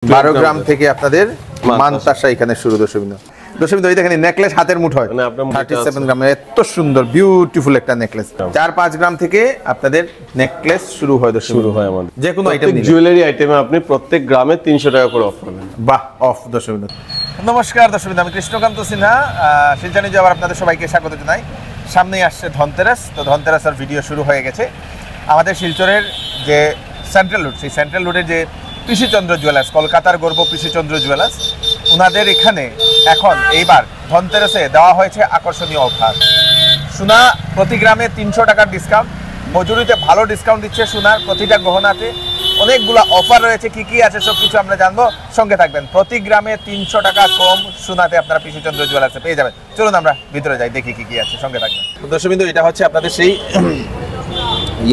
12 গ্রাম থেকে আপনাদের মানতাসা এখানে শুরু। দর্শকবৃন্দ এই দেখেন নেকলেস হাতের মুঠোয় 37 গ্রামের এত সুন্দর বিউটিফুল একটা নেকলেস। 4-5 গ্রাম থেকে আপনাদের নেকলেস শুরু হয় আমাদের যে কোনো আইটেম জুয়েলারি আইটেমে আপনি প্রত্যেক গ্রামে 300 টাকা করে অফ পাবেন। বাহ অফ। দর্শকবৃন্দ নমস্কার, দর্শকবৃন্দ আমি কৃষ্ণকান্ত সিনহা শিলচর নিউজে আবার আপনাদের সবাইকে স্বাগত জানাই। সামনেই আসছে ধনতেরাস, তো ধনতেরাসের ভিডিও শুরু হয়ে গেছে। আমাদের শিলচরের যে সেন্ট্রাল রোড, সেই সেন্ট্রাল রোডের যে পিসিচন্দ্র জুয়েলার্স, কলকাতার গর্ব পিসিচন্দ্র জুয়েলার্স, ওনাদের এখানে এখন এইবার ধনতেরাসে দেওয়া হয়েছে আকর্ষণীয় অফার। সোনা প্রতি গ্রামে 300 টাকার ডিসকাউন্ট, মজুরিতে ভালো ডিসকাউন্ট দিচ্ছে সোনার প্রতিটা গহনাতে। অনেকগুলো অফার রয়েছে, কি কি আছে সব কিছু আমরা জানবো, সঙ্গে থাকবেন। প্রতি গ্রামে 300 টাকা কম সোনাতে আপনারা পিসিচন্দ্র জুয়েলার্সে পেয়ে যাবেন। চলুন আমরা ভিতরে যাই, দেখি কি কি আছে, সঙ্গে থাকবেন। দর্শকবৃন্দ এটা হচ্ছে আপনাদের সেই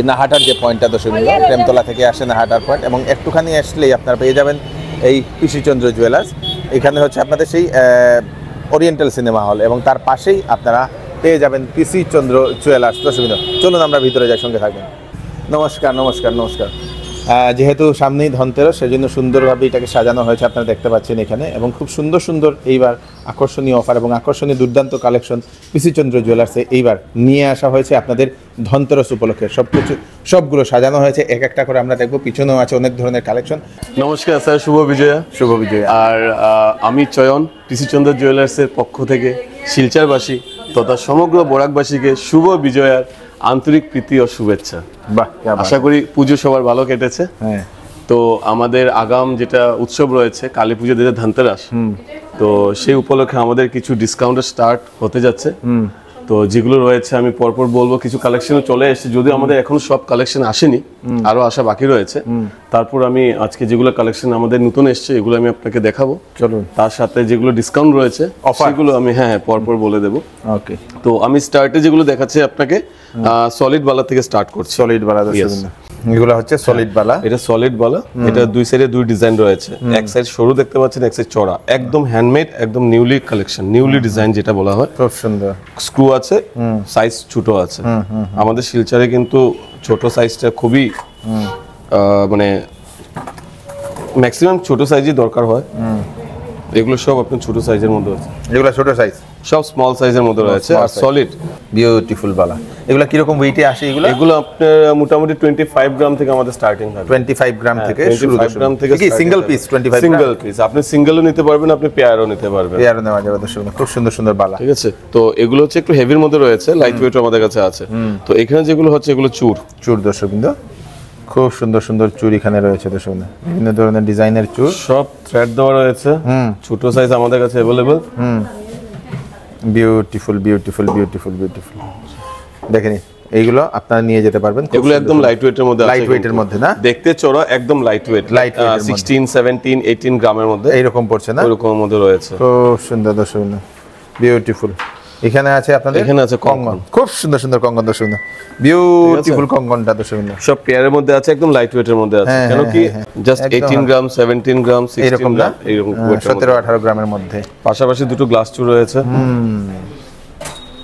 নাহাটার যে পয়েন্টটা, দর্শকবৃন্দ প্রেমতলা থেকে আসে নাহাটার পয়েন্ট, এবং একটুখানি আসলেই আপনারা পেয়ে যাবেন এই পিসিচন্দ্র জুয়েলার্স। এখানে হচ্ছে আপনাদের সেই ওরিয়েন্টাল সিনেমা হল, এবং তার পাশেই আপনারা পেয়ে যাবেন পিসিচন্দ্র জুয়েলার্স। দর্শকবৃন্দ চলুন আমরা ভিতরে যাই, সঙ্গে থাকবেন। নমস্কার। যেহেতু সামনেই ধনতেরাস, সেজন্য সুন্দরভাবে এটাকে সাজানো হয়েছে, আপনারা দেখতে পাচ্ছেন এখানে, এবং খুব সুন্দর সুন্দর এইবার আকর্ষণীয় অফার এবং আকর্ষণীয় দুর্দান্ত কালেকশন পিসিচন্দ্র জুয়েলার্সে এইবার নিয়ে আসা হয়েছে আপনাদের ধনতেরাস উপলক্ষে। সবগুলো সাজানো হয়েছে এক একটা করে, আমরা দেখবো পিছনেও আছে অনেক ধরনের কালেকশন। নমস্কার স্যার, শুভ বিজয়া। আর আমি চয়ন পিসিচন্দ্র জুয়েলার্সের পক্ষ থেকে শিলচরবাসী তথা সমগ্র বরাকবাসীকে শুভ বিজয়ার আন্তরিক প্রীতি ও শুভেচ্ছা। আশা করি পুজো সবার ভালো কেটেছে। তো আমাদের আগাম যেটা উৎসব রয়েছে কালী পুজো, ধনতেরাস, তো সেই উপলক্ষে আমাদের কিছু ডিসকাউন্ট স্টার্ট হতে যাচ্ছে। তো যেগুলো রয়েছে আমি পরপর বলবো। কিছু কালেকশন চলে এসেছে, যদিও আমাদের এখন সব কালেকশন আসেনি, আরো আসা বাকি রয়েছে। তারপর আমি আজকে যেগুলো কালেকশন আমাদের নতুন এসছে এগুলো আমি আপনাকে দেখাবো। চলুন, তার সাথে যেগুলো ডিসকাউন্ট রয়েছে সেগুলো আমি পরপর বলে দেবো। ওকে, তো আমি স্টার্টে যেগুলো দেখাচ্ছি আপনাকে সলিড বালা থেকে স্টার্ট করছি। সলিড বালা, এগুলো হচ্ছে সলিড বালা। এটা সলিড বালা, এটা দুই সাইডে দুই ডিজাইন রয়েছে। এক সাইড সরু দেখতে পাচ্ছেন, এক সাইড চড়া, একদম হ্যান্ডমেড, একদম নিউলি কালেকশন, নিউলি ডিজাইন যেটা বলা হয়। খুব সুন্দর। স্ক্রু আছে, সাইজ ছোট আছে। আমাদের শিলচরে কিন্তু ছোট সাইজটা খুবই মানে ম্যাক্সিমাম ছোট সাইজই দরকার হয়। এগুলো সব আপনার ছোট সাইজের মধ্যে আছে। এগুলো ছোট সাইজ, সব স্মল সাইজের মধ্যে রয়েছে। আর সলিড বিউটিফুল বালা, এগুলো কি রকম ওয়েটে আসে? এগুলো আপনার মোটামুটি 25 গ্রাম থেকে আমাদের স্টার্টিং থাকে। 25 গ্রাম থেকে শুরু। 25 গ্রাম থেকে কি সিঙ্গেল পিস? 25 সিঙ্গেল পিস, আপনি সিঙ্গেলও নিতে পারবেন, আপনি পেয়ারও নিতে পারবেন। পেয়ারও নেওয়া যাবে। দর্শক খুব সুন্দর সুন্দর বালা, ঠিক আছে। তো এগুলো হচ্ছে একটু হেভির মধ্যে রয়েছে, লাইট ওয়েটও আমাদের কাছে আছে। তো এখানে যেগুলো হচ্ছে এগুলো চূড়। দর্শকবৃন্দ খুব সুন্দর সুন্দর চুড় এখানে রয়েছে। দর্শকবৃন্দ বিভিন্ন ধরনের ডিজাইনের চুড়, সব থ্রেড দেওয়া রয়েছে। ছোট সাইজ আমাদের কাছে अवेलेबल। বিউটিফুল। দেখেন এইগুলো আপনারা নিয়ে যেতে পারবেন। এগুলো একদম লাইট ওয়েটের মধ্যে আছে। লাইট ওয়েটের মধ্যে না, দেখতে চড়া, একদম লাইট ওয়েট। 16, 17, 18 গ্রামের মধ্যে এইরকম পড়ছে না, এরকম মধ্যে রয়েছে। খুব সুন্দর। দর্শকবৃন্দ বিউটিফুল। এখানে আছে আপনাদের, এখানে আছে কঙ্গন, খুব সুন্দর সুন্দর কঙ্গন। দর্শকবৃন্দ বিউটিফুল কঙ্গনটা দর্শকবৃন্দ সব পেয়ারের মধ্যে আছে, একদম লাইট ওয়েটের মধ্যে আছে। কেন কি জাস্ট 18 গ্রাম, 17 গ্রাম, 16 গ্রাম, এরকম 17-18 গ্রামের মধ্যে। পাশাপাশি দুটো গ্লাস চূড় রয়েছে।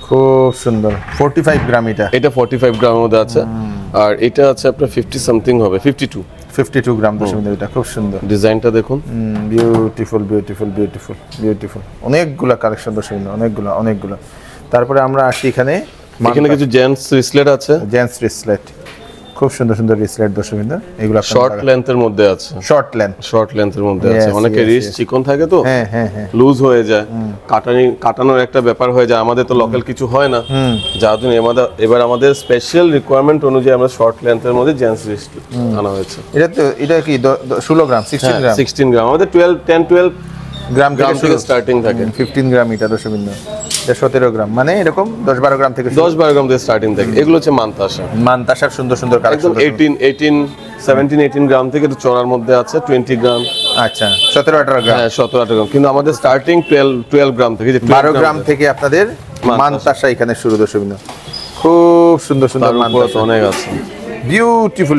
খুব সুন্দর। 45 গ্রাম এটা 45 গ্রামের মধ্যে আছে। আর এটা আছে আপনার 50 সামথিং হবে, 52 গ্রাম। দর্শকবৃন্দ এটা খুব সুন্দর। ডিজাইনটা দেখুন, বিউটিফুল। অনেকগুলা কালেকশন দর্শকবৃন্দ, অনেকগুলো। তারপরে আমরা আসি এখানে কিছু জেন্টস রিসলেট আছে। খুব সুন্দর সুন্দর রিসলেট দর্শকবৃন্দ। এগুলো শর্ট লেন্থের মধ্যে আছে। শর্ট লেন্থের মধ্যে আছে। অনেকে রিস্ট চিকন থাকে, তো লুজ হয়ে যায়, কাটানোর একটা ব্যাপার হয়ে যায়। আমাদের তো লোকাল কিছু হয় না, যার জন্য এবার আমাদের স্পেশাল রিকোয়ারমেন্ট অনুযায়ী আমরা শর্ট লেন্থের মধ্যে জেন্টস রিস্ট আনা হয়েছে। এটা কি 16 গ্রাম, 16 গ্রাম। আমাদের 10-12 গ্রাম থেকে স্টার্টিং থাকে। 15 গ্রাম এটা দর্শকবৃন্দ। এটা 17 গ্রাম, মানে এরকম 10-12 গ্রাম থেকে 10-12 গ্রাম থেকে স্টার্টিং থাকে। এগুলো হচ্ছে মানতাসার সুন্দর সুন্দর কালেকশন। 17-18 গ্রাম থেকে তো চড়ার মধ্যে আছে 20 গ্রাম। আচ্ছা, 17-18 গ্রাম। 17-18 গ্রাম, কিন্তু আমাদের স্টার্টিং 12 গ্রাম থেকে, 12 গ্রাম থেকে আপনাদের মানতাসা এখানে শুরু। দর্শকবৃন্দ খুব সুন্দর সুন্দর মানতাসা অনেক আছে। বিউটিফুল।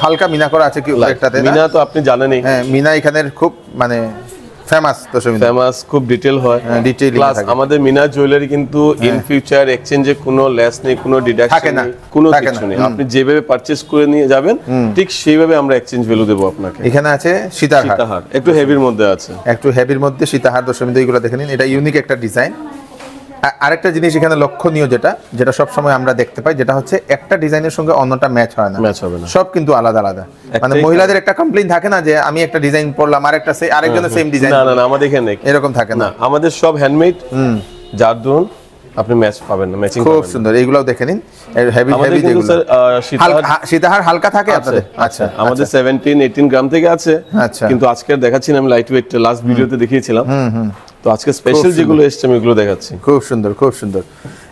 হালকা মিনা করা আছে কি একটাতে? মিনা তো আপনি জানেনই। মিনা এখানের খুব মানে ফেমাস দর্শকবৃন্দ, ফেমাস, খুব ডিটেল হয়, ডিটেইলিং প্লাস থাকে। আমাদের মিনা জুয়েলারি কিন্তু ইন ফিউচার এক্সচেঞ্জে কোনো লেস নেই, কোনো ডিডাকশন থাকে না, নেই, কোনো থাকে কিছু না। নেই। আপনি যেভাবে পারচেজ করে নিয়ে যাবেন ঠিক সেইভাবে আমরা এক্সচেঞ্জ ভ্যালু দেবো আপনাকে। এখানে আছে সীতাহার, সীতাহার একটু হেভির মধ্যে আছে, একটু হেভির মধ্যে সীতাহার দর্শকবৃন্দ, এইগুলো দেখে নিন, এটা ইউনিক একটা ডিজাইন। আরেকটা জিনিস এখানে লক্ষণীয় যেটা সব সময় আমরা দেখতে পাই, যেটা হচ্ছে একটা ডিজাইনের সঙ্গে অন্যটা ম্যাচ হয় না, ম্যাচ হবে না, সব কিন্তু আলাদা আলাদা। মানে একটাই মহিলাদের একটা কমপ্লেইন থাকে না যে আমি একটা ডিজাইন পরলাম আরেকজনের সেম ডিজাইন, না না না, আমাদের এখানে এরকম থাকে না, আমাদের সব হ্যান্ডমেড, যার দরুন আপনি ম্যাচ পাবেন না, ম্যাচিং খুব সুন্দর। এইগুলোও দেখে নিন, হেভি আমাদের হেভি কিন্তু যেগুলো। স্যার সীতাহার হালকা থাকে আপনাদের? আচ্ছা, আমাদের 17-18 গ্রাম থেকে আছে, আচ্ছা। কিন্তু আজকে দেখাচ্ছি না, আমি লাইট ওয়েট লাস্ট ভিডিওতে দেখিয়েছিলাম, তো আজকে স্পেশাল যেগুলো এসছে আমি এগুলো দেখাচ্ছি। খুব সুন্দর, খুব সুন্দর।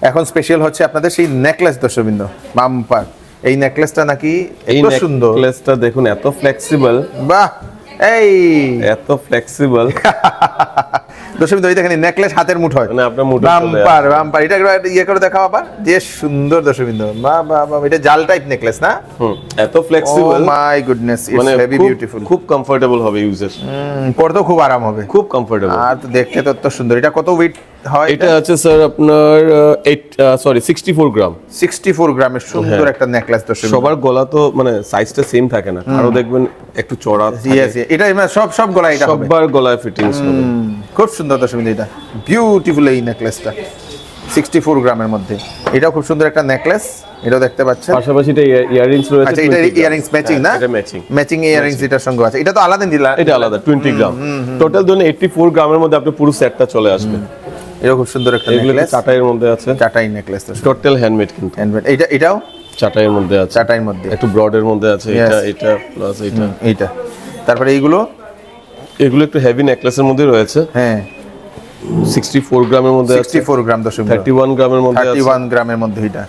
এখন স্পেশাল হচ্ছে আপনাদের সেই নেকলেস দর্শকবৃন্দ, বাম্পার। এই নেকলেসটা নাকি এই এত সুন্দর, নেকলেসটা দেখুন, এত ফ্লেক্সিবল, বাহ, এই এত ফ্লেক্সিবল দর্শকবৃন্দ, এই দেখেন নেকলেস হাতের মুঠোয়, মানে আপনার মুঠো বাম্পার বাম্পার। এটা একটু ইয়ে করে দেখাও আবার, যে সুন্দর দর্শকবৃন্দ, বাহ বাহ বাহ। এটা জাল টাইপ নেকলেস না? এত ফ্লেক্সিবল, মাই গুডনেস, মানে ইটস হেভি বিউটিফুল। খুব কমফোর্টেবল হবে ইউজার, পরতেও খুব আরাম হবে, খুব কমফোর্টেবল। আর তো দেখতে তো এত সুন্দর। এটা কত ওয়েট হয়? এটা আছে স্যার আপনার 64 গ্রাম। 64 গ্রামের সুন্দর একটা নেকলেস দর্শকবৃন্দ। সবার গলা তো মানে সাইজটা সেম থাকে না, আরো দেখবেন একটু চড়া থাকে। Yes, yes, এটা মানে সব গলায় এটা হবে, সবার গলায় ফিটিংস হবে। খুব সুন্দর দর্শকবৃন্দ, এটা বিউটিফুল এই নেকলেসটা 64 গ্রামের মধ্যে। এটাও খুব সুন্দর একটা নেকলেস, এটাও দেখতে পাচ্ছেন। পাশাপাশি এটা ইয়ারিংস রয়েছে। আচ্ছা, এটা ইয়ারিংস ম্যাচিং না? এটা ম্যাচিং, ম্যাচিং ইয়ারিংস এটার সঙ্গে আছে। এটা তো আলাদা দিলা, এটা আলাদা 20 গ্রাম। টোটাল ধরুন 84 গ্রামের মধ্যে আপনি পুরো সেটটা চলে আসবে। এটাও খুব সুন্দর একটা এগুলো নেকলেস, চাটাইয়ের মধ্যে আছে, চাটাই নেকলেস তো টোটাল হ্যান্ডমেড কিন্তু। এটাও চাটাইয়ের মধ্যে আছে, চাটাইয়ের মধ্যে, একটু ব্রডের মধ্যে আছে। Yes. এটা প্লাস এইটা। তারপরে এগুলো একটু হেভি নেকলেসের মধ্যে রয়েছে। হ্যাঁ, 64 গ্রামের মধ্যে আছে, 64 গ্রাম দর্শকবৃন্দ, 31 গ্রামের মধ্যে আছে, 31 গ্রামের মধ্যে এটা।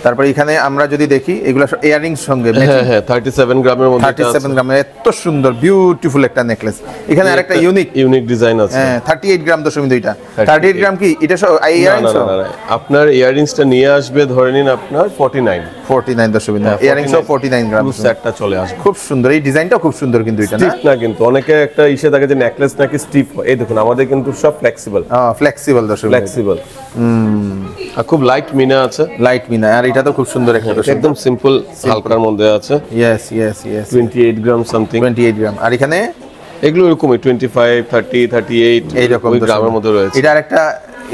তারপরে এখানে আমরা যদি দেখি, এগুলো ইয়ারিংস সঙ্গে হ্যাঁ হ্যাঁ 37 গ্রামের মধ্যে 37 গ্রামের এত সুন্দর বিউটিফুল একটা নেকলেস। এখানে আরেকটা ইউনিক ডিজাইন আছে। হ্যাঁ, 38 গ্রাম দর্শকবৃন্দ। এটা 38 গ্রাম কি এটা ইয়ারিংস? না, আপনার ইয়ারিংসটা নিয়ে আসবে ধরে নিন আপনার 49 দর্শকবৃন্দ, ইয়ারিংস 49 গ্রাম, পুরো সেটটা চলে আসবে। খুব সুন্দর। এই ডিজাইনটা খুব সুন্দর কিন্তু এটা না? স্টিফ না, কিন্তু অনেকে একটা ইসে থাকে যে নেকলেস নাকি স্টিফ হয়। এই দেখুন আমাদের কিন্তু সব ফ্লেক্সিবল, ফ্লেক্সিবল দর্শকবৃন্দ, ফ্লেক্সিবল। আর খুব লাইট মিনা আছে, লাইট মিনা। আর এটা তো খুব সুন্দর একটা দর্শকবৃন্দ, একদম সিম্পল হালকার মধ্যে আছে। ইয়েস 28 গ্রাম সামথিং, 28 গ্রাম। আর এখানে এগুলো এরকমই 25, 30, 38 এইরকম ওই গ্রামের মধ্যে রয়েছে। এটা আরেকটা,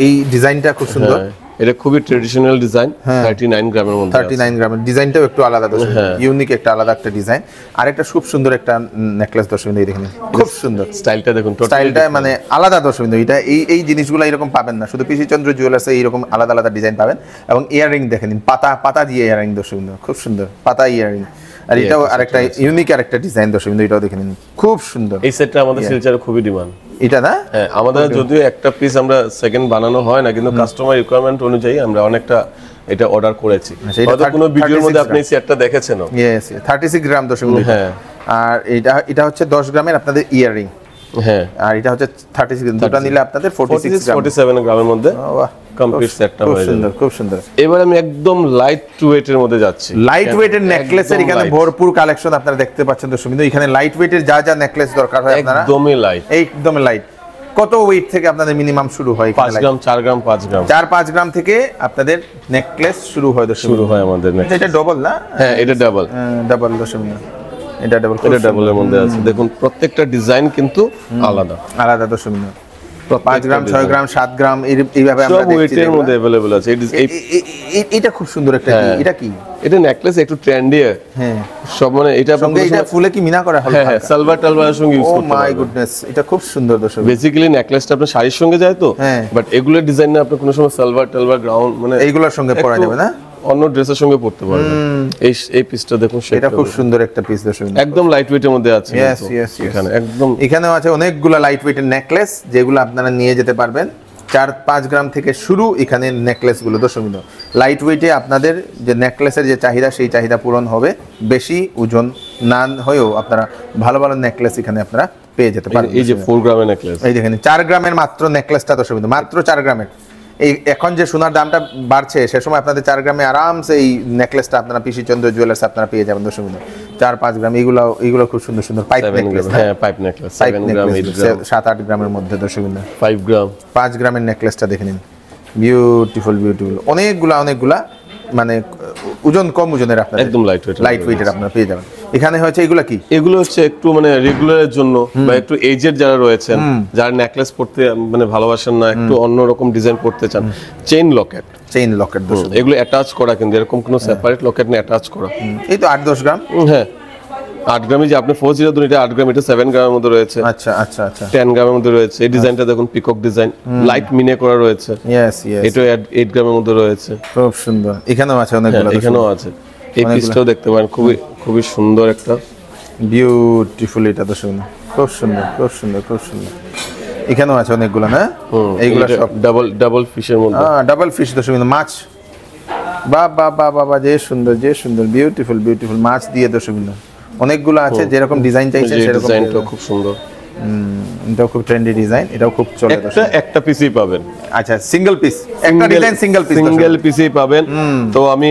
এই ডিজাইনটা খুব সুন্দর। এটা খুবই ট্রেডিশনাল ডিজাইন, 39 গ্রামের মধ্যে 39 গ্রামের। ডিজাইনটাও একটু আলাদা দর্শক, ইউনিক একটা আলাদা একটা ডিজাইন। আরেকটা খুব সুন্দর একটা নেকলেস দর্শকবৃন্দ, এই দেখেন খুব সুন্দর স্টাইলটা দেখুন, স্টাইলটা মানে আলাদা দর্শকবৃন্দ। এটা এই জিনিসগুলো এরকম পাবেন না, শুধু পিসি চন্দ্র জুয়েলার্সে এইরকম আলাদা আলাদা ডিজাইন পাবেন। এবং ইয়াররিং দেখে নিন, পাতা দিয়ে ইয়াররিং দর্শকবৃন্দ, খুব সুন্দর পাতা ইয়াররিং। আর এটাও আরেকটা ইউনিক আরেকটা ডিজাইন দর্শকবৃন্দ, এটাও দেখে নিন খুব সুন্দর। এই সেটটা আমাদের শিলচরে খুবই ডিমান্ড। এটা না? হ্যাঁ, আমাদের যদিও একটা পিস আমরা সেকেন্ড বানানো হয় না, কিন্তু কাস্টমার রিকোয়ারমেন্ট অনুযায়ী আমরা অনেকটা এটা অর্ডার করেছি। হয়তো কোনো ভিডিওর মধ্যে আপনি এই সেটটা দেখেছেন। ইয়েস, 36 গ্রাম দর্শকবৃন্দ। হ্যাঁ, আর এটা হচ্ছে 10 গ্রামের আপনাদের ইয়াররিং। হ্যাঁ, আর এটা হচ্ছে 36 গ্রাম। দুটো নিলে আপনাদের 47 গ্রামের মধ্যে কমপ্লিট সেটটা হয়ে যাবে। সুন্দর, খুব সুন্দর। এবার আমি একদম লাইট ওয়েটের মধ্যে যাচ্ছি। লাইট ওয়েটের নেকলেসের এখানে ভরপুর কালেকশন আপনারা দেখতে পাচ্ছেন দর্শকবৃন্দ। এখানে লাইট ওয়েটের যা দরকার হয় আপনারা একদমই লাইট, একদমই লাইট। কত ওয়েট থেকে আপনাদের মিনিমাম শুরু হয়? 5 গ্রাম, 4 গ্রাম, 5 গ্রাম, 4-5 গ্রাম থেকে আপনাদের নেকলেস শুরু হয় শুরু হয় আমাদের। এটা ডবল না? হ্যাঁ, এটা ডাবল দর্শকবৃন্দ, এটা ডাবল। এটা ডাবলের মধ্যে আছে। দেখুন প্রত্যেকটা ডিজাইন কিন্তু আলাদা দর্শকবৃন্দ। 5 গ্রাম, 6 গ্রাম, 7 গ্রাম এইভাবে আমরা সব ওয়েটের মধ্যে अवेलेबल আছে। এটা খুব সুন্দর একটা। এটা কি? এটা নেকলেস একটু ট্রেন্ডি। হ্যাঁ, সব মানে এটা সঙ্গে এটা ফুলে কি মিনা করা হলো? হ্যাঁ, সালভার টালভারের সঙ্গে ইউজ ও করতে মাই পারবেন। গুডনেস, এটা খুব সুন্দর দর্শক। বেসিক্যালি নেকলেসটা আপনার শাড়ির সঙ্গে যায় তো, বাট এগুলোর ডিজাইন না আপনি কোনো সময় সালভার টালভার গ্রাউন্ড মানে এইগুলোর সঙ্গে পরা যাবে না, অন্য ড্রেসের সঙ্গে পরতে পারবেন। এই পিসটা দেখুন, এটা খুব সুন্দর একটা পিস দর্শক, একদম লাইট ওয়েটের মধ্যে আছে। এখানে একদম এখানেও আছে অনেকগুলা লাইট ওয়েটের নেকলেস, যেগুলো আপনারা নিয়ে যেতে পারবেন। 4-5 গ্রাম থেকে শুরু এখানে নেকলেসগুলো দর্শক। লাইট ওয়েটে আপনাদের যে নেকলেসের যে চাহিদা, সেই চাহিদা পূরণ হবে। বেশি ওজন না হয়েও আপনারা ভালো ভালো নেকলেস এখানে আপনারা পেয়ে যেতে পারেন। এই যে 4 গ্রামের নেকলেস, এই দেখেন 4 গ্রামের মাত্র নেকলেসটা দর্শক, মাত্র 4 গ্রামের। এই এখন যে সোনার দামটা বাড়ছে সে সময় আপনাদের 4 গ্রামে আরামসে এই নেকলেসটা আপনারা পিসি চন্দ্র জুয়েলার্স আপনারা পেয়ে যাবেন দর্শক বন্ধু। 4-5 গ্রাম এগুলো খুব সুন্দর সুন্দর পাইপ নেকলেস। হ্যাঁ পাইপ নেকলেস 7 গ্রাম 8 গ্রাম 7-8 গ্রামের মধ্যে দর্শক বন্ধু। 5 গ্রাম 5 গ্রামের নেকলেসটা দেখে নিন, বিউটিফুল অনেকগুলা মানে ওজন কম ওজনের আপনাদের একদম লাইট ওয়েটের আপনারা পেয়ে যাবেন। এখানে হচ্ছে এগুলো কি? এগুলো হচ্ছে একটু মানে রেগুলারের জন্য বা একটু এজেড যারা রয়েছেন, যারা নেকলেস পড়তে মানে ভালোবাসেন না, একটু অন্যরকম ডিজাইন পড়তে চান, চেইন লকেট দর্শক। এগুলো অ্যাটাচ করা, কিন্তু এরকম কোনো সেপারেট লকেট না, অ্যাটাচ করা। এই তো 8-10 গ্রাম। হ্যাঁ 8 গ্রামে যে আপনি 402 এটা 8 গ্রাম, এটা 7 গ্রামের মধ্যে রয়েছে। আচ্ছা 10 গ্রামের মধ্যে রয়েছে। এই ডিজাইনটা দেখুন, পিকক ডিজাইন, লাইট মিনে করা রয়েছে। ইয়েস এটা 8 গ্রামের মধ্যে রয়েছে। খুব সুন্দর। এখানেও আছে অনেকগুলো। এখানেও আছে। এই পিসটাও দেখতে পারেন, খুবই সুন্দর একটা বিউটিফুল। এটা তো খুব সুন্দর। এখানেও আছে অনেকগুলো না? এইগুলো সব ডাবল ফিশের মধ্যে। ডাবল ফিশ দর্শক, মাছ। বাবা যে সুন্দর বিউটিফুল মাছ দিয়ে দর্শক অনেকগুলো আছে, যেরকম ডিজাইন চাইছে সেরকম। ডিজাইনটা খুব সুন্দর। এটাও খুব ট্রেন্ডি ডিজাইন, এটাও খুব চলে। একটা পিসই পাবেন। আচ্ছা সিঙ্গেল পিস, একটা ডিজাইন সিঙ্গেল পিসই পাবেন। তো আমি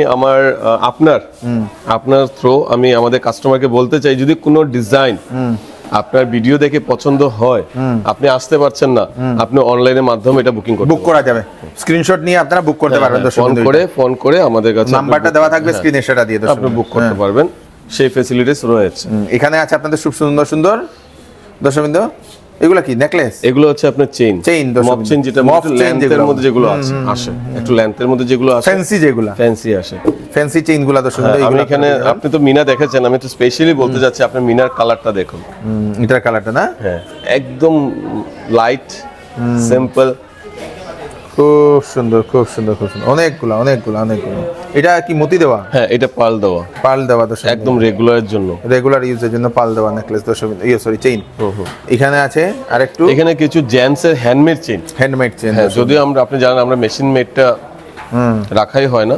আপনার থ্রো আমি আমাদের কাস্টমারকে বলতে চাই, যদি কোনো ডিজাইন আপনার ভিডিও দেখে পছন্দ হয়, আপনি আসতে পারছেন না, আপনি অনলাইনের মাধ্যমে এটা বুক করা যাবে। স্ক্রিনশট নিয়ে আপনারা বুক করতে পারবেন। ফোন করে আমাদের কাছে নাম্বারটা দেওয়া থাকবে স্ক্রিনে, সেটা দিয়ে আপনি বুক করতে পারবেন। সেই ফ্যাসিলিটিস রয়েছে। এখানে আছে আপনাদের খুব সুন্দর দর্শকবৃন্দ। এগুলো কি নেকলেস? এগুলো হচ্ছে আপনার চেইন মপ চেইন, যেটা লেন্থের মধ্যে যেগুলো আসে, একটু লেন্থের মধ্যে যেগুলো আসে, ফ্যান্সি আসে, ফ্যান্সি চেইনগুলো দর্শকবৃন্দ। আমি এখানে, আপনি তো মিনা দেখেছেন, আমি তো স্পেশালি বলতে যাচ্ছি আপনার মিনার কালারটা দেখুন। এটার কালারটা না? হ্যাঁ একদম লাইট সিম্পল, খুব সুন্দর। অনেকগুলো। এটা কি মতি দেওয়া? হ্যাঁ এটা পার্ল দেওয়া দর্শক, একদম রেগুলার ইউজের জন্য পার্ল দেওয়া নেকলেস দর্শক। চেইন। এখানে আছে আরেকটু, এখানে কিছু জেন্টসের হ্যান্ডমেড চেইন। হ্যাঁ যদিও আপনি জানেন আমরা মেশিন মেডটা রাখাই হয় না।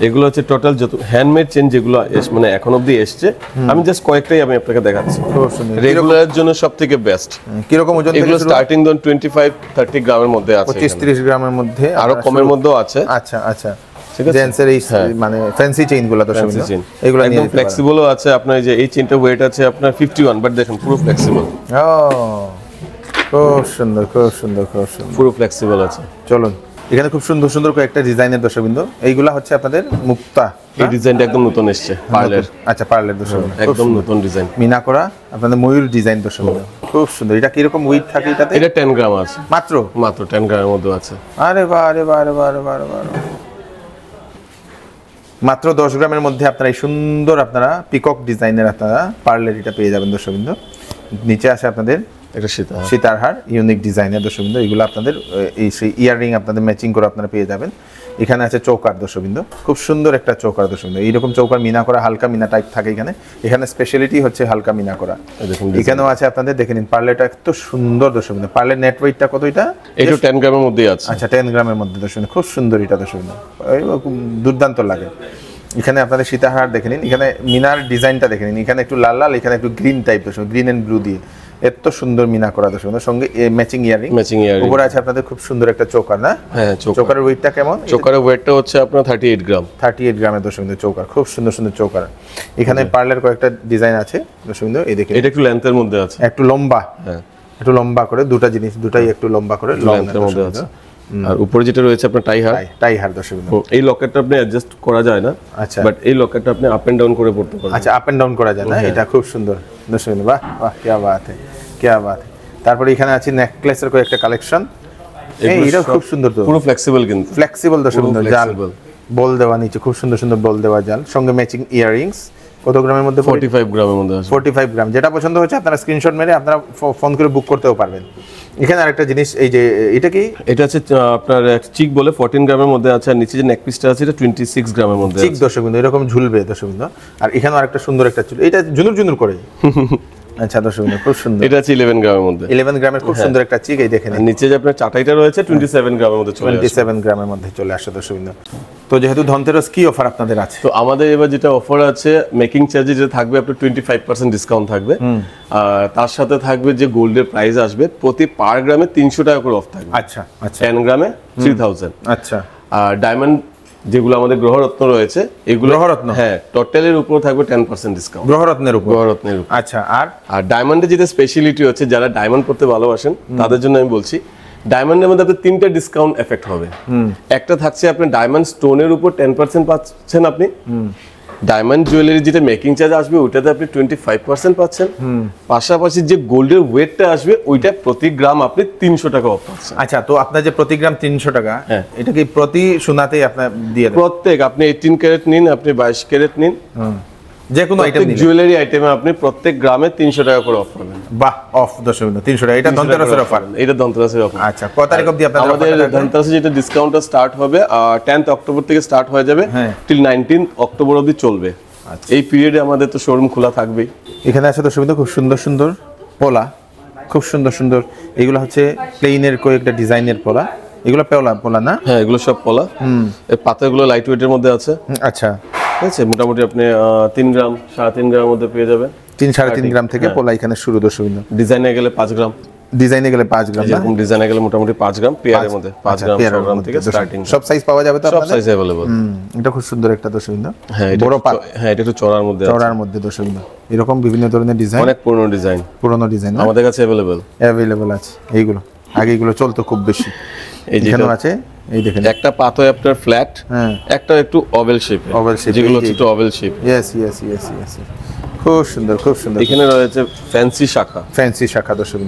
এগুলো হচ্ছে টোটাল যত হ্যান্ডমেড চেইন যেগুলো মানে এখন অবধি এসছে, আমি জাস্ট কয়েকটাই আমি আপনাকে দেখাচ্ছি। রেগুলারের জন্য সবথেকে বেস্ট। কিরকম ওজন? এগুলো স্টার্টিং 25-30 গ্রামের মধ্যে আছে, 25-30 গ্রামের মধ্যে, আরো কমের মধ্যেও আছে। আচ্ছা ঠিক আছে। জেন্টসের এই মানে ফ্যান্সি চেইনগুলো দর্শক, এগুলো একদম ফ্লেক্সিবলও আছে। আপনার যে এই চেইনটা ওয়েট আছে আপনার 51, বাট দেখেন পুরো ফ্লেক্সিবল। খুব সুন্দর পুরো ফ্লেক্সিবল আছে। চলুন, এখানে খুব সুন্দর কয়েকটা ডিজাইনের দর্শকবৃন্দ। এইগুলা হচ্ছে আপনাদের মুক্তা। এই ডিজাইনটা একদম নতুন এসেছে, পার্লের। আচ্ছা পার্লের দর্শকবৃন্দ, একদম নতুন ডিজাইন, মিনা করা আপনাদের ময়ূর ডিজাইন দর্শকবৃন্দ, খুব সুন্দর। এটা কিরকম ওয়েট থাকে এটাতে? এটা 10 গ্রাম আছে মাত্র 10 গ্রামের মধ্যে আছে। আরে বাহ মাত্র 10 গ্রামের মধ্যে আপনারা এই সুন্দর আপনারা পিকক ডিজাইনের আপনারা পার্লের এটা পেয়ে যাবেন দর্শকবৃন্দ। নিচে আসে আপনাদের একটা সীতার হার, ইউনিক ডিজাইনের দর্শকবৃন্দ। এগুলো আপনাদের এই সেই ইয়াররিং আপনাদের ম্যাচিং করে আপনারা পেয়ে যাবেন। এখানে আছে চৌকার দর্শকবৃন্দ, খুব সুন্দর একটা চৌকার দর্শকবৃন্দ। এইরকম চৌকার মিনা করা, হালকা মিনা টাইপ থাকে এখানে স্পেশালিটি হচ্ছে হালকা মিনা করা। এখানেও আছে আপনাদের, দেখে নিন পার্লেটা এত সুন্দর দর্শকবৃন্দ। পার্লের নেট ওয়েটটা কত? এটা 10 গ্রামের মধ্যে আছে। আচ্ছা 10 গ্রামের মধ্যে দর্শকবৃন্দ, খুব সুন্দর এটা দর্শকবৃন্দ, দুর্দান্ত লাগে। এখানে আপনাদের সীতাহার দেখে নিন, এখানে মিনার ডিজাইনটা দেখে নিন। এখানে একটু লাল, এখানে একটু গ্রিন টাইপ দর্শক, গ্রিন এন্ড ব্লু দিয়ে এত সুন্দর মিনা করা দর্শক। সঙ্গে ম্যাচিং ইয়ারিং, উপরে আছে আপনাদের খুব সুন্দর একটা চৌকার না? হ্যাঁ চৌকারের ওয়েটটা কেমন? চৌকারের ওয়েটটা হচ্ছে আপনার 38 গ্রাম। 38 গ্রামের দর্শক চৌকার, খুব সুন্দর চৌকার। এখানে পার্লের কয়েকটা ডিজাইন আছে দর্শক, এই দেখে। এটা একটু লেন্থের মধ্যে আছে, একটু লম্বা, একটু লম্বা করে দুটা জিনিস, দুটাই একটু লম্বা করে লেন্থের মধ্যে আছে। আর উপরে যেটা রয়েছে আপনার টাই হার দর্শক, এই লকেটটা আপনি অ্যাডজাস্ট করা যায় না। আচ্ছা, বাট এই লকেটটা আপনি আপ এন্ড ডাউন করে পড়তে পারবেন। আচ্ছা আপ এন্ড ডাউন করা যায় না? এটা খুব সুন্দর দর্শক, বাহ क्या बात है। তারপরে এখানে আছে নেকলেসের কয়েকটা কালেকশন, এটা খুব সুন্দর, তো পুরো ফ্লেক্সিবল, কিন্তু ফ্লেক্সিবল দর্শক। জাল বল দেওয়া নিচে, খুব সুন্দর বল দেওয়া জাল, সঙ্গে ম্যাচিং ইয়াররিংস। কত গ্রামের মধ্যে? 45 গ্রামের মধ্যে আছে। 45 গ্রাম। যেটা পছন্দ হচ্ছে আপনারা স্ক্রিনশট মেরে আপনারা ফোন করে বুক করতেও পারবেন। এখানে আরেকটা জিনিস, এই যে এটা কি? এটা হচ্ছে আপনার চিক বলে 14 গ্রামের মধ্যে আছে। আর নিচে যে নেক পিসটা আছে এটা 26 গ্রামের মধ্যে আছে। চিক দর্শক, এরকম ঝুলবে দর্শক। আর এখানে আরেকটা সুন্দর একটা চুল, এটা জুনুর করে আচ্ছা দর্শক খুব সুন্দর। এটা আছে 11 গ্রামের মধ্যে, 11 গ্রামের খুব সুন্দর একটা চিক। এই দেখেন নিচে যে আপনার চাটাইটা রয়েছে 27 গ্রামের মধ্যে চলে আসে, 27 গ্রামের মধ্যে চলে আসে দর্শক। তো যেহেতু ধনতেরাস, কি অফার আপনাদের আছে? তো আমাদের এবার যেটা অফার আছে, মেকিং চার্জে যেটা থাকবে আপনার 25% ডিসকাউন্ট থাকবে, আর তার সাথে থাকবে যে গোল্ডের প্রাইস আসবে প্রতি পার গ্রামে 300 টাকা করে অফ থাকবে। আচ্ছা আচ্ছা, 10 গ্রামে 3000। আচ্ছা, আর ডায়মন্ড যেগুলো আমাদের গ্রহরত্ন রয়েছে এগুলো, গ্রহরত্ন, হ্যাঁ, টোটালের উপর থাকবে 10% ডিসকাউন্ট গ্রহরত্নের উপর। গ্রহরত্নের উপর। আচ্ছা, আর ডায়মন্ডের যেটা স্পেশালিটি হচ্ছে, যারা ডায়মন্ড পড়তে ভালোবাসেন তাদের জন্য আমি বলছি, ডায়মন্ডের মধ্যে আপনার 3টা ডিসকাউন্ট এফেক্ট হবে। একটা থাকছে আপনি ডায়মন্ড স্টোনের উপর 10% পাচ্ছেন আপনি, ডায়মন্ড জুয়েলারি যেটা মেকিং চার্জ আসবে ওইটাতে আপনি 25% পাচ্ছেন, পাশাপাশি যে গোল্ডের ওয়েটটা আসবে ওইটা প্রতি গ্রাম আপনি 300 টাকা অফ পাচ্ছেন। আচ্ছা, তো আপনার যে প্রতি গ্রাম 300 টাকা, এটা কি প্রতি সোনাতেই আপনার দিয়ে দেন? প্রত্যেক, আপনি 18 ক্যারেট নিন, আপনি 22 ক্যারেট নিন, যে কোনো আইটেম নিন, জুয়েলারি আইটেমে আপনি প্রত্যেক গ্রামে 300 টাকা করে অফ পাবেন। বাহ, অফ 300 টাকা। এটা ধনতেরাসের অফার? এটা ধনতেরাসের অফার। আচ্ছা, কত তারিখ অবধি আপনাদের আমাদের ধনতেরাসে যেটা ডিসকাউন্টটা স্টার্ট হবে 10th অক্টোবর থেকে স্টার্ট হয়ে যাবে, টিল 19th অক্টোবর অবধি চলবে। এই পিরিয়ডে আমাদের তো শোরুম খোলা থাকবেই। এখানে আছে দর্শক খুব সুন্দর সুন্দর পোলা, খুব সুন্দর সুন্দর। এগুলো হচ্ছে প্লেইনের কয়েকটা ডিজাইনের পোলা। এগুলো পোলা না? হ্যাঁ, এগুলো সব পোলা। এই পাতাগুলো লাইট ওয়েটের মধ্যে আছে। আচ্ছা, ঠিক আছে, মোটামুটি আপনি 3 গ্রাম 3.5 গ্রামের মধ্যে পেয়ে যাবেন। 3-3.5 গ্রাম থেকে পোলা এখানে শুরু দর্শক। ডিজাইনে গেলে 5 গ্রাম, ডিজাইনে গেলে 5 গ্রাম, এরকম ডিজাইনে গেলে মোটামুটি 5 গ্রাম, পেয়ারের মধ্যে 5 গ্রাম 6 গ্রাম থেকে স্টার্টিং। সব সাইজ পাওয়া যাবে তো সব আপনাদের? Size available. এটা খুব সুন্দর একটা দর্শক। হ্যাঁ, বড় পাত। হ্যাঁ, এটা একটু চড়ার মধ্যে, চড়ার মধ্যে দর্শক। এরকম বিভিন্ন ধরনের ডিজাইন, অনেক পুরনো ডিজাইন, পুরনো ডিজাইন আমাদের কাছে अवेलेबल আছে। এইগুলো আগে এগুলো চলতো খুব বেশি। এই যেটা আছে, এই দেখেন, একটা পাত হয় আপনার ফ্ল্যাট, একটা একটু ওভাল শেপ, যেগুলো হচ্ছে একটু oval shape. Yes yes yes yes, খুব সুন্দর খুব সুন্দর। এখানে রয়েছে ফ্যান্সি শাখা, ফ্যান্সি শাখা দর্শক।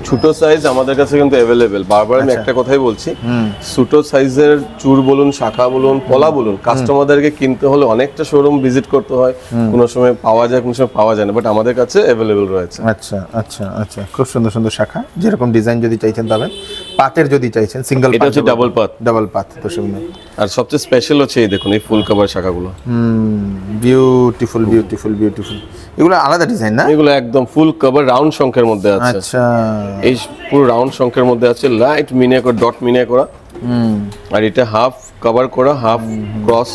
ছোট সাইজ আমাদের কাছে কিন্তু अवेलेबल। বারবার আমি একটা কথাই বলছি, ছোট সাইজের চূড় বলুন, শাখা বলুন, পলা বলুন, কাস্টমারদেরকে কিনতে হলে অনেকটা শোরুম ভিজিট করতে হয়, কোনো সময় পাওয়া যায়, কোনো সময় পাওয়া যায় না, বাট আমাদের কাছে अवेलेबल রয়েছে। আচ্ছা আচ্ছা আচ্ছা, খুব সুন্দর সুন্দর শাখা। যেরকম ডিজাইন যদি চাইছেন পাবেন, পাতের যদি চাইছেন সিঙ্গেল, এটা হচ্ছে ডাবল পাত, ডাবল পাত দর্শক। আর সবচেয়ে স্পেশাল হচ্ছে এই দেখুন এই ফুল কভার শাখাগুলো, বিউটিফুল বিউটিফুল বিউটিফুল। এগুলো আলাদা ডিজাইন না? এগুলো একদম ফুল কভার রাউন্ড শঙ্খের মধ্যে আছে। আচ্ছা, এই পুরো রাউন্ড শঙ্খের মধ্যে আছে লাইট মিনে করা, ডট মিনে করা, আর এটা হাফ কভার করা, হাফ ক্রস,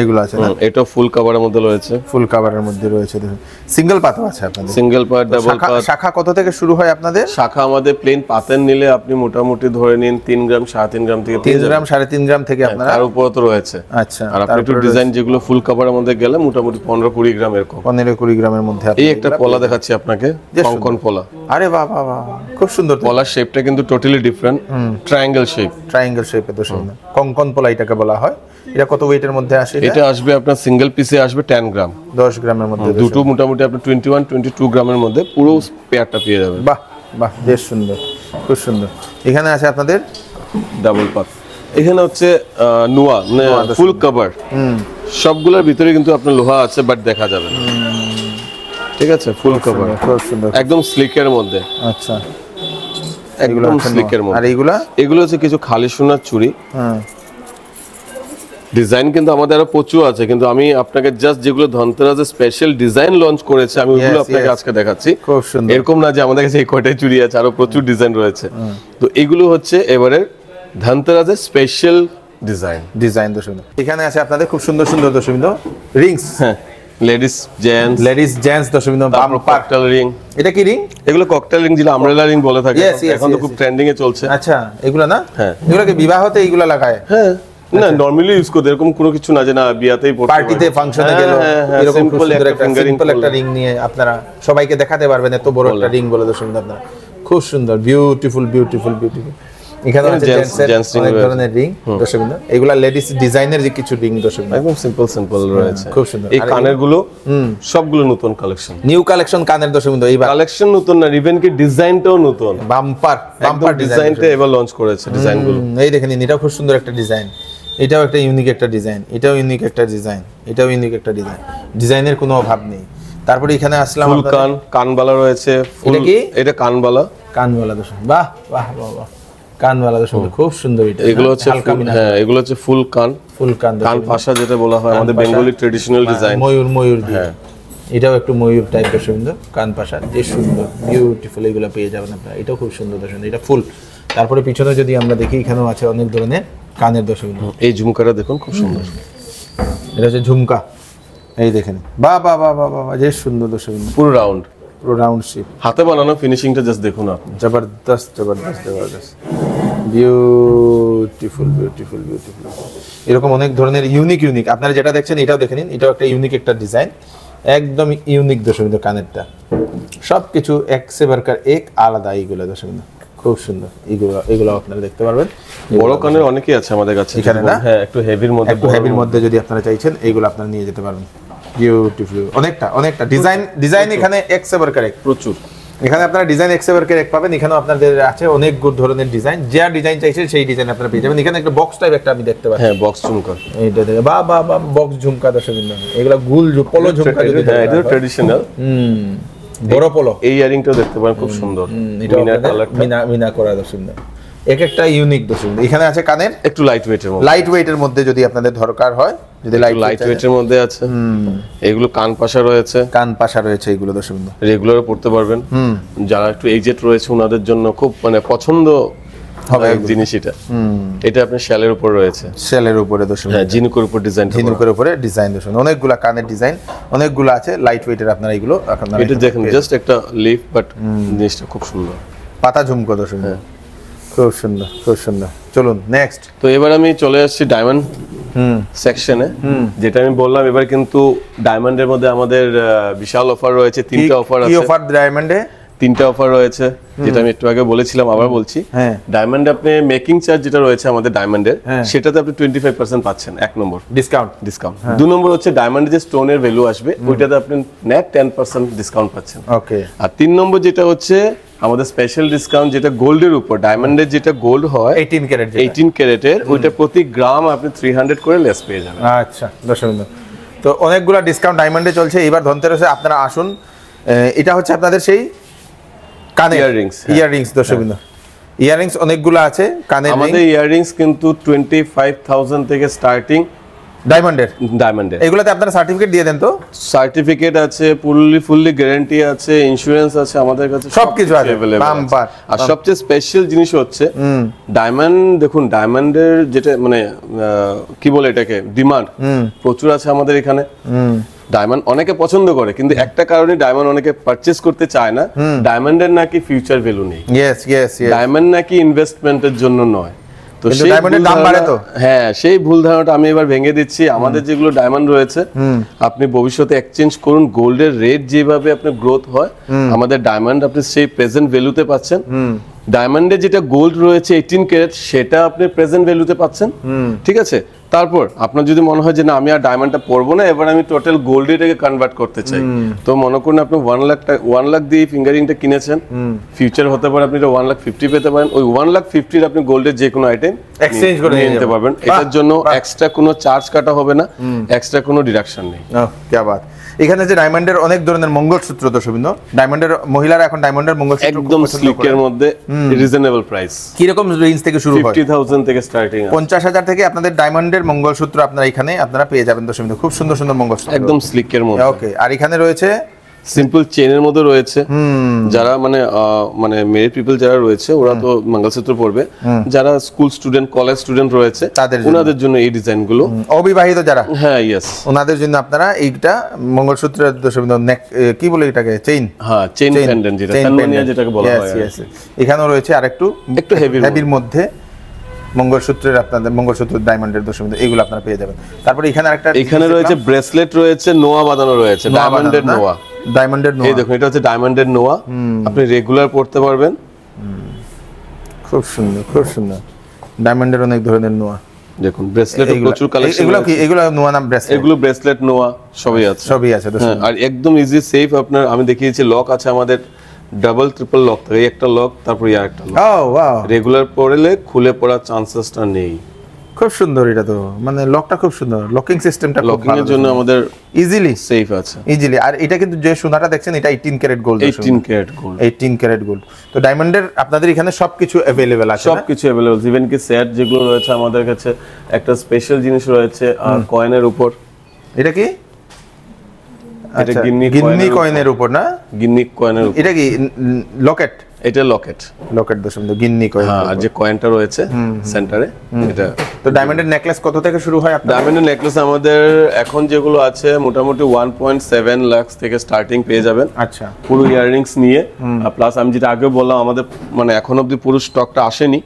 এগুলো আছে না? এটা ফুল কভারের মধ্যে রয়েছে, ফুল কভারের মধ্যে রয়েছে। দেখুন, সিঙ্গেল পাতও আছে আপনাদের? সিঙ্গেল পাত, ডাবল পাত। শাখা কত থেকে শুরু হয় আপনাদের? শাখা আমাদের প্লেন পাতের নিলে আপনি মোটামুটি ধরে নিন 3 গ্রাম 3.5 গ্রাম থেকে 3 গ্রাম 3.5 গ্রাম থেকে আপনারা, তার উপরে তো রয়েছে। আচ্ছা, আর আপনি একটু ডিজাইন যেগুলো ফুল কভারের মধ্যে গেলে মোটামুটি 15-20 গ্রাম এরকম, 15-20 গ্রামের মধ্যে। এই একটা পলা দেখাচ্ছি আপনাকে, কঙ্কন পলা। আরে বাহ বাহ বাহ, খুব সুন্দর। পলার শেপটা কিন্তু totally different, triangle shape, triangle শেপে তো সুন্দর। কঙ্কন পলা এটাকে বলা হয়। এটা কত ওয়েটের মধ্যে আসে? এটা আসবে আপনার সিঙ্গেল পিসে আসবে 10 গ্রাম, 10 গ্রামের মধ্যে। দুটো মোটামুটি আপনি 21-22 গ্রামের মধ্যে পুরো পেয়ারটা পেয়ে যাবেন। বাহ বাহ, বেশ সুন্দর, খুব সুন্দর। এখানে আছে আপনাদের ডাবল পাত। এখানে হচ্ছে নোয়া, মানে ফুল কভার। সবগুলোর ভিতরে কিন্তু আপনার লোহা আছে, বাট দেখা যাবে না। ঠিক আছে, ফুল কভার, খুব সুন্দর, একদম স্লিকের মধ্যে। আচ্ছা, একদম স্লিকের মধ্যে। আর এগুলো হচ্ছে কিছু খালি সোনার চুড়ি। ডিজাইন কিন্তু আমাদের আরো প্রচুর আছে, কিন্তু আমি আপনাকে জাস্ট যেগুলো ধনতেরাসে স্পেশাল ডিজাইন লঞ্চ করেছে আমি ওগুলো আপনাকে আজকে দেখাচ্ছি। খুব সুন্দর। এরকম না যে আমাদের কাছে এই কয়টাই চুড়ি আছে, আরো প্রচুর ডিজাইন রয়েছে। তো এগুলো হচ্ছে এবারে ধনতেরাসে স্পেশাল ডিজাইন দর্শক। এখানে আছে আপনাদের খুব সুন্দর সুন্দর দর্শক রিংস, হ্যাঁ, লেডিস জেন্টস দর্শক। ককটেল রিং, এটা কি রিং? এগুলো ককটেল রিং, যেটা আমব্রেলা রিং বলে থাকে, এখন তো খুব ট্রেন্ডিং এ চলছে। আচ্ছা, এগুলো না? হ্যাঁ, এগুলো কি বিবাহতে এগুলো লাগায়? হ্যাঁ, না নরমালি ইউজ করতে, এরকম কোনো কিছু না যে না বিয়াতেই পড়তে, পার্টিতে ফাংশনে গেল এরকম সিম্পল একটা রিং নিয়ে আপনারা সবাইকে দেখাতে পারবেন। এত বড় একটা রিং বলে দর্শক আপনারা, খুব সুন্দর, বিউটিফুল বিউটিফুল বিউটিফুল। এখানে আছে জেন্টস অনেক ধরনের রিং দর্শক। এগুলা লেডিস ডিজাইনের যে কিছু রিং দর্শক, একদম সিম্পল রয়েছে, খুব সুন্দর। এই কানের গুলো সবগুলো নতুন কালেকশন, নিউ কালেকশন কানের দর্শক। এইবার কালেকশন নতুন না, ইভেন কি ডিজাইনটাও নতুন, বাম্পার ডিজাইনটা এবার লঞ্চ করেছে ডিজাইনগুলো। এই দেখেন, এটা খুব সুন্দর একটা ডিজাইন, এটাও একটা ইউনিক একটা ডিজাইন, এটাও ইউনিক একটা ডিজাইন, এটাও ইউনিক একটা ডিজাইন। ডিজাইনের কোনো অভাব নেই। তারপরে এখানে আসলাম, ফুল কানবালা রয়েছে। এটা কি? এটা কানবালা দর্শক। বাহ বাহ বাহ, কানওয়ালা দর্শক, খুব সুন্দর। এটা এগুলো হচ্ছে, হ্যাঁ, এগুলো হচ্ছে ফুল কান পাশা যেটা বলা হয় আমাদের বেঙ্গলি ট্রেডিশনাল ডিজাইন, ময়ূর। হ্যাঁ, এটাও একটু ময়ূর টাইপ দর্শকবৃন্দ, কান পাশা, যে সুন্দর বিউটিফুল, এগুলো পেয়ে যাবেন আপনারা। এটাও খুব সুন্দর দর্শকবৃন্দ, এটা ফুল। তারপরে পিছনে যদি আমরা দেখি, এখানেও আছে অনেক ধরনের কানের দর্শকবৃন্দ। এই ঝুমকাটা দেখুন খুব সুন্দর, এটা হচ্ছে ঝুমকা, এই দেখেন, বা বা বা বা বা, যে সুন্দর দর্শকবৃন্দ, পুরো রাউন্ড শেপ, হাতে বানানো ফিনিশিংটা জাস্ট দেখুন আপনি, জবরদস্ত জবরদস্ত জবরদস্ত, বিউটিফুল বিউটিফুল বিউটিফুল। এরকম অনেক ধরনের ইউনিক আপনারা যেটা দেখছেন এটাও দেখে নিন, এটাও একটা ইউনিক একটা ডিজাইন, একদম ইউনিক দর্শকবৃন্দ। কানেরটা সব কিছু এক সে বারকার এক আলাদা, এইগুলো দর্শকবৃন্দ খুব সুন্দর। এগুলো আপনারা দেখতে পারবেন। বড় কানের অনেকই আছে আমাদের কাছে এখানে না, হ্যাঁ একটু হেভির মধ্যে যদি আপনারা চাইছেন এইগুলো আপনারা নিয়ে যেতে পারবেন। বিউটিফুল, অনেকটা ডিজাইন এখানে এক সে বারকার এক, প্রচুর। এখানে আপনারা ডিজাইন এক্সেভারকের এক পাবেন। এখানেও আপনাদের আছে অনেক ধরনের ডিজাইন, যা ডিজাইন চাইছেন সেই ডিজাইন আপনারা পেয়ে যাবেন। এখানে একটা বক্স টাইপ একটা আমি দেখতে পাচ্ছি, হ্যাঁ বক্স ঝুমকা, এইটা দেখে বা বা বা বক্স ঝুমকা দর্শকবৃন্দ, এগুলা পলো ঝুমকা, যদি হ্যাঁ এটা ট্র্যাডিশনাল বড় পলো। এই ইয়ারিংটাও দেখতে পারেন খুব সুন্দর, এটা মিনা করা দর্শকবৃন্দ, এক একটা ইউনিক দর্শকবৃন্দ। এখানে আছে কানের একটু লাইট ওয়েটের মধ্যে যদি আপনাদের দরকার হয়, যদি লাইট ওয়েটের মধ্যে আছে। এগুলো কান পাশা রয়েছে এগুলো দর্শকবৃন্দ, রেগুলার পড়তে পারবেন। যারা একটু এজেড রয়েছে ওনাদের জন্য খুব মানে পছন্দ হবে এক জিনিস এটা। এটা আপনার শ্যালের উপর রয়েছে, দর্শকবৃন্দ, হ্যাঁ ঝিনুকের উপর ডিজাইন দর্শকবৃন্দ, অনেকগুলা কানের ডিজাইন, অনেকগুলো আছে লাইট ওয়েটের। আপনারা এগুলো এটা দেখেন, জাস্ট একটা লিফ, বাট জিনিসটা খুব সুন্দর, পাতা ঝুমকো দর্শকবৃন্দ, খুব সুন্দর। চলুন নেক্সট। তো এবার আমি চলে আসছি ডায়মন্ড সেকশনে, যেটা আমি বললাম। এবার কিন্তু ডায়মন্ডের মধ্যে আমাদের বিশাল অফার রয়েছে, তিনটা অফার আছে। কি অফার ডায়মন্ডে? তিনটা অফার রয়েছে, যেটা আমি একটু আগে বলেছিলাম, আবার বলছি। ডায়মন্ডে আপনি মেকিং চার্জ যেটা রয়েছে আমাদের ডায়মন্ডের, সেটাতে আপনি 25% পাচ্ছেন, এক নম্বর ডিসকাউন্ট। 2 নম্বর হচ্ছে ডায়মন্ডের যে স্টোনের ভ্যালু আসবে ওইটাতে আপনি নেট 10% ডিসকাউন্ট পাচ্ছেন। ওকে। আর 3 নম্বর যেটা হচ্ছে আমাদের স্পেশাল ডিসকাউন্ট, যেটা গোল্ডের উপর, ডায়মন্ডের যেটা গোল্ড হয় 18 ক্যারেটের, ওইটা প্রতি গ্রাম আপনি 300 করে লেস পেয়ে যাবেন। আচ্ছা দর্শকবৃন্দ, তো অনেকগুলা ডিসকাউন্ট ডায়মন্ডে চলছে। এবার ধনতেরসে আপনারা আসুন। এটা হচ্ছে আপনাদের সেই কানের ইয়াররিংস দর্শকবৃন্দ, ইয়াররিংস অনেকগুলো আছে কানের। আমাদের ইয়াররিংস কিন্তু 25,000 থেকে স্টার্টিং ডায়মন্ডের। এগুলোতে আপনারা সার্টিফিকেট দিয়ে দেন তো? সার্টিফিকেট আছে, ফুললি গ্যারান্টি আছে, ইন্স্যুরেন্স আছে, আমাদের কাছে সবকিছু আছে। আর সবচেয়ে স্পেশাল জিনিস হচ্ছে ডায়মন্ড, দেখুন ডায়মন্ডের যেটা মানে কি বলে এটাকে, ডিমান্ড প্রচুর আছে আমাদের এখানে। ডায়মন্ড অনেকে পছন্দ করে, কিন্তু একটা কারণে ডায়মন্ড অনেকে পারচেজ করতে চায় না, ডায়মন্ডের নাকি ফিউচার ভ্যালু নেই। ডায়মন্ড নাকি ইনভেস্টমেন্টের জন্য নয়। তো সেই ডায়মন্ডের দাম বাড়ে তো, হ্যাঁ সেই ভুল ধারণাটা আমি এবার ভেঙে দিচ্ছি। আমাদের যেগুলো ডায়মন্ড রয়েছে, আপনি ভবিষ্যতে এক্সচেঞ্জ করুন, গোল্ডের রেট যেভাবে আপনি গ্রোথ হয়, আমাদের ডায়মন্ড আপনি সেই প্রেজেন্ট ভ্যালুতে পাচ্ছেন। ডায়মন্ডে যেটা গোল্ড রয়েছে 18 ক্যারেট, সেটা আপনি প্রেজেন্ট ভ্যালুতে পাচ্ছেন, ঠিক আছে। তারপর আপনার যদি মনে হয় যে না আমি আর ডায়মন্ডটা পরবো না, এবার আমি টোটাল গোল্ড এটাকে কনভার্ট করতে চাই, তো মনে করুন আপনি 1 লাখ দিয়ে ফিঙ্গারিংটা কিনেছেন, ফিউচার হতে পারে আপনি এটা 1,50,000 পেতে পারেন। ওই 1,50,000 আপনি গোল্ডের যে কোনো আইটেম এক্সচেঞ্জ করে নিতে পারবেন। এটার জন্য এক্সট্রা কোনো চার্জ কাটা হবে না, এক্সট্রা কোনো ডিডাকশন নেই। কি বাত। এখানে যে ডায়মন্ডের অনেক ধরনের মঙ্গলসূত্র দর্শকবৃন্দ, ডায়মন্ডের মহিলারা এখন ডায়মন্ডের মঙ্গলসূত্র একদম স্লিকের মধ্যে, রিজনেবল প্রাইস। কি রকম রেঞ্জ থেকে শুরু হয়? 50,000 থেকে স্টার্টিং, 50,000 থেকে আপনাদের ডায়মন্ডের মঙ্গলসূত্র আপনারা এখানে পেয়ে যাবেন দর্শকবৃন্দ, খুব সুন্দর মঙ্গলসূত্র, একদম স্লিকের মধ্যে। ওকে। আর এখানে রয়েছে সিম্পল চেনের মধ্যে রয়েছে, যারা মানে মেরিড পিপল যারা রয়েছে ওরা তো মঙ্গলসূত্র পরবে, যারা স্কুল স্টুডেন্ট, কলেজ স্টুডেন্ট রয়েছে ওনাদের জন্য এই ডিজাইন গুলো, অবিবাহিত যারা, হ্যাঁ ইয়েস, ওনাদের জন্য আপনারা এইটা মঙ্গলসূত্রের দর্শকবৃন্দ কি বলে এটাকে, চেইন, হ্যাঁ চেইন পেন্ডেন্ট যেটাকে বলা হয়। এখানেও রয়েছে আর একটু হেভির মধ্যে মঙ্গলসূত্রের, আপনাদের মঙ্গলসূত্র ডায়মন্ডের দর্শকবৃন্দ, এগুলো আপনারা পেয়ে যাবেন। তারপরে এখানে রয়েছে ব্রেসলেট রয়েছে, নোয়া বাঁধানো রয়েছে, ডায়মন্ডের নোয়া, এই দেখুন এটা হচ্ছে ডায়মন্ডের নোয়া, আপনি রেগুলার পড়তে পারবেন, খুব সুন্দর ডায়মন্ডের অনেক ধরনের নোয়া। দেখুন ব্রেসলেট প্রচুর কালেকশন। এগুলো নোয়া নাম ব্রেসলেট, এগুলো ব্রেসলেট নোয়া সবই আছে। আর একদম ইজি সেফ, আপনার আমি দেখিয়েছি লক আছে আমাদের, ডাবল ট্রিপল লক থাকে, একটা লক তারপর আরেকটা লক। রেগুলার পড়লে খুলে পড়ার চান্সেসটা নেই। খুব সুন্দর, এটা তো মানে লকটা খুব সুন্দর, লকিং সিস্টেমটা লকিং এর জন্য আমাদের ইজিলি সেফ আছে, ইজিলি। আর এটা কিন্তু যে সোনাটা দেখছেন এটা 18 ক্যারেট গোল্ড, 18 ক্যারেট গোল্ড। তো ডায়মন্ডের আপনাদের এখানে সবকিছু अवेलेबल আছে, সবকিছু अवेलेबल, ইভেন কি সেট যেগুলো রয়েছে আমাদের কাছে, একটা স্পেশাল জিনিস রয়েছে আর কয়েনের উপর। এটা কি এটা আচ্ছা, গিন্নি গিন্নি কয়েনের উপর না? গিন্নি কয়েনের উপর। এটা কি লকেট? এটা লকেট। লকেট দর্শক বিন্দু, গিন্নি কয়েন। হ্যাঁ, আর যে কয়েনটা রয়েছে সেন্টারে এটা। তো ডায়মন্ডের নেকলেস কত থেকে শুরু হয় আপনার? ডায়মন্ডের নেকলেস আমাদের এখন যেগুলো আছে মোটামুটি 1.7 লাখ থেকে স্টার্টিং পেয়ে যাবেন। আচ্ছা, পুরো ইয়াররিংস নিয়ে, প্লাস আমি যেটা আগে বললাম আমাদের মানে এখন অবধি পুরো স্টকটা আসেনি,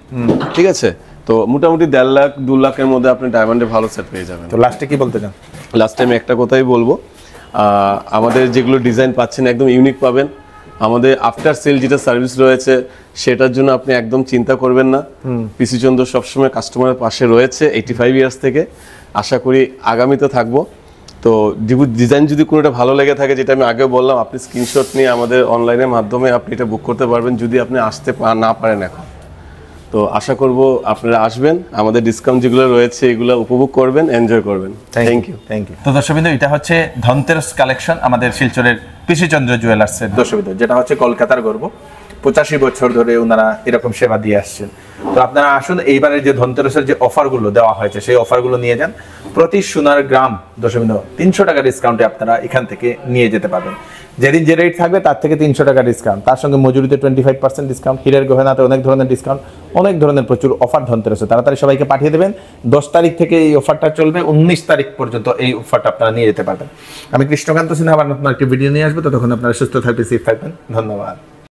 ঠিক আছে? তো মোটামুটি 1.5 লাখ 2 লাখের মধ্যে আপনি ডায়মন্ডে ভালো সেট পেয়ে যাবেন। তো লাস্টে কি বলতে চান? লাস্ট টাইম একটা কথাই বলবো, আমাদের যেগুলো ডিজাইন পাচ্ছেন একদম ইউনিক পাবেন। আমাদের আফটার সেল যেটা সার্ভিস রয়েছে সেটার জন্য আপনি একদম চিন্তা করবেন না। পিসি চন্দ্র সবসময় কাস্টমারের পাশে রয়েছে 85 ইয়ার্স থেকে, আশা করি আগামীতে থাকবো। তো ডিজাইন যদি কোনোটা ভালো লেগে থাকে, যেটা আমি আগে বললাম, আপনি স্ক্রিনশট নিয়ে আমাদের অনলাইনের মাধ্যমে আপনি এটা বুক করতে পারবেন যদি আপনি আসতে না পারেন এখন। তো আশা করব আপনারা আসবেন, আমাদের ডিসকাউন্ট যেগুলো রয়েছে এগুলো উপভোগ করবেন, এনজয় করবেন। Thank you. তো দর্শকবৃন্দ, এটা হচ্ছে ধনতেরাস কালেকশন আমাদের শিলচরের পিসি চন্দ্র জুয়েলার্সের দর্শকবৃন্দ, যেটা হচ্ছে কলকাতার গর্ব। 85 বছর ধরে ওনারা এরকম সেবা দিয়ে আসছেন। তো আপনারা আসুন, এইবারের যে ধনতেরাসের যে অফারগুলো দেওয়া হয়েছে সেই অফারগুলো নিয়ে যান। প্রতি সোনার গ্রাম দর্শকবৃন্দ 300 টাকা ডিসকাউন্টে আপনারা এখান থেকে নিয়ে যেতে পারবেন। যেদিন যে রেট থাকবে তার থেকে 300 টাকা ডিসকাউন্ট, তার সঙ্গে মজুরিতে 25% ডিসকাউন্ট, হীরের গহনাতে অনেক ধরনের ডিসকাউন্ট, অনেক ধরনের প্রচুর অফার ধনতেরাসে। তাড়াতাড়ি সবাইকে পাঠিয়ে দেবেন। 10 তারিখ থেকে এই অফারটা চলবে, 19 তারিখ পর্যন্ত এই অফারটা আপনারা নিয়ে যেতে পারবেন। আমি কৃষ্ণকান্ত সিনহা আবার নতুন একটি ভিডিও নিয়ে আসবো। ততক্ষণ আপনারা সুস্থ থাকবেন, সেফ থাকবেন। ধন্যবাদ।